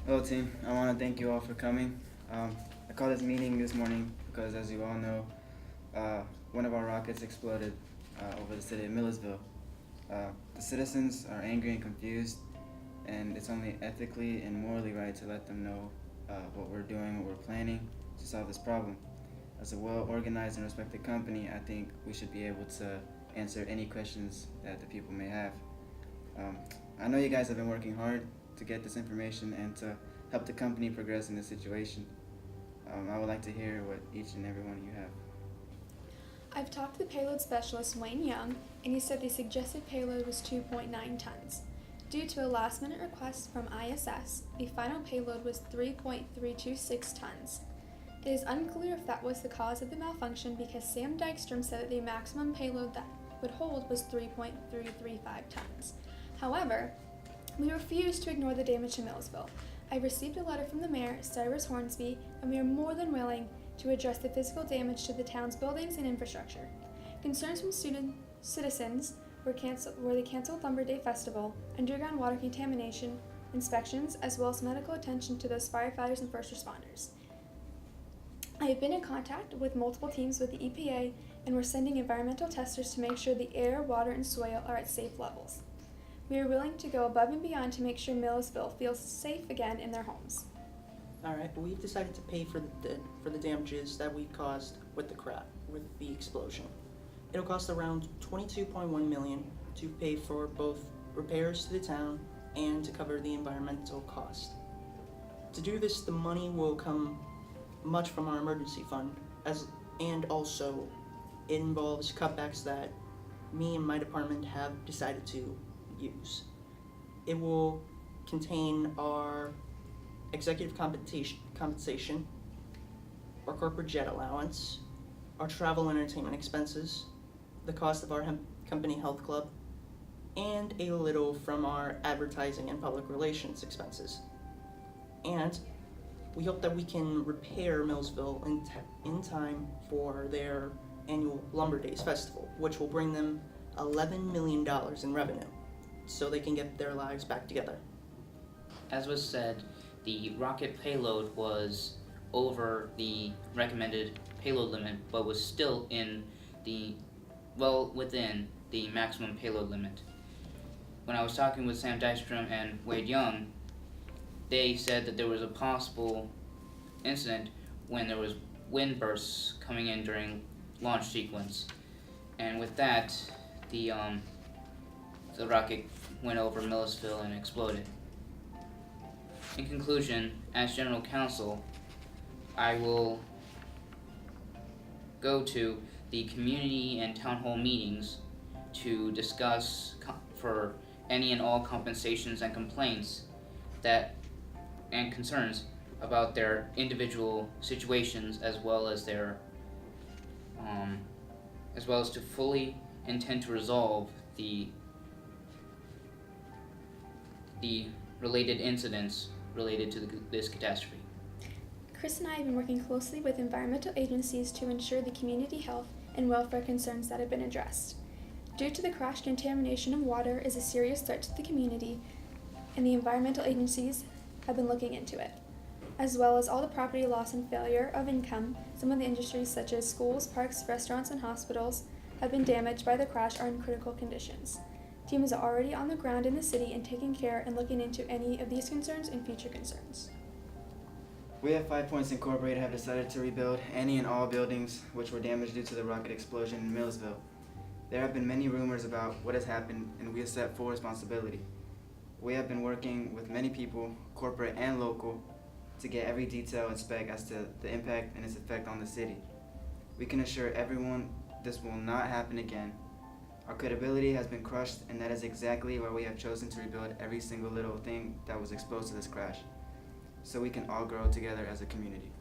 Hello, team. I want to thank you all for coming. I called this meeting this morning because, as you all know, one of our rockets exploded over the city of Millersville. The citizens are angry and confused, and it's only ethically and morally right to let them know what we're doing, what we're planning to solve this problem. As a well-organized and respected company, I think we should be able to answer any questions that the people may have. Um, I know you guys have been working hard to get this information and to help the company progress in this situation. I would like to hear what each and every one of you have. I've talked to the payload specialist Wayne Young, and he said the suggested payload was 2.9 tons. Due to a last-minute request from ISS, the final payload was 3.326 tons. It is unclear if that was the cause of the malfunction because Sam Dykstrom said that the maximum payload that would hold was 3.335 tons. However, we refuse to ignore the damage to Millersville. I received a letter from the mayor, Cyrus Hornsby, and we are more than willing to address the physical damage to the town's buildings and infrastructure. Concerns from citizens were the canceled Lumber Day Festival, underground water contamination, inspections, as well as medical attention to those firefighters and first responders. I have been in contact with multiple teams with the EPA, and we're sending environmental testers to make sure the air, water, and soil are at safe levels. We are willing to go above and beyond to make sure Millersville feels safe again in their homes. All right, we've decided to pay for the damages that we caused with the explosion. It'll cost around $22.1 million to pay for both repairs to the town and to cover the environmental cost. To do this, the money will come much from our emergency fund, and also it involves cutbacks that me and my department have decided to use. It will contain our executive compensation, our corporate jet allowance, our travel and entertainment expenses, the cost of our company health club, and a little from our advertising and public relations expenses. And we hope that we can repair Millsville in time for their annual Lumber Days Festival, which will bring them $11 million in revenue, so they can get their lives back together. As was said, the rocket payload was over the recommended payload limit, but was still within the maximum payload limit. When I was talking with Sam Dykstrom and Wade Young, they said that there was a possible incident when there was wind bursts coming in during launch sequence, and with that, the rocket went over Millersville and exploded. In conclusion, as General Counsel, I will go to the community and town hall meetings to discuss for any and all compensations and complaints and concerns about their individual situations, as well as to fully intend to resolve the related incidents related to this catastrophe. Chris and I have been working closely with environmental agencies to ensure the community health and welfare concerns that have been addressed. Due to the crash, contamination of water is a serious threat to the community, and the environmental agencies have been looking into it, as well as all the property loss and failure of income. Some of the industries such as schools, parks, restaurants, and hospitals have been damaged by the crash or in critical conditions. Teams are already on the ground in the city and taking care and looking into any of these concerns and future concerns. We at 5 Points Incorporated have decided to rebuild any and all buildings which were damaged due to the rocket explosion in Millersville. There have been many rumors about what has happened, and we accept full responsibility. We have been working with many people, corporate and local, to get every detail and spec as to the impact and its effect on the city. We can assure everyone this will not happen again. Our credibility has been crushed, and that is exactly why we have chosen to rebuild every single little thing that was exposed to this crash, so we can all grow together as a community.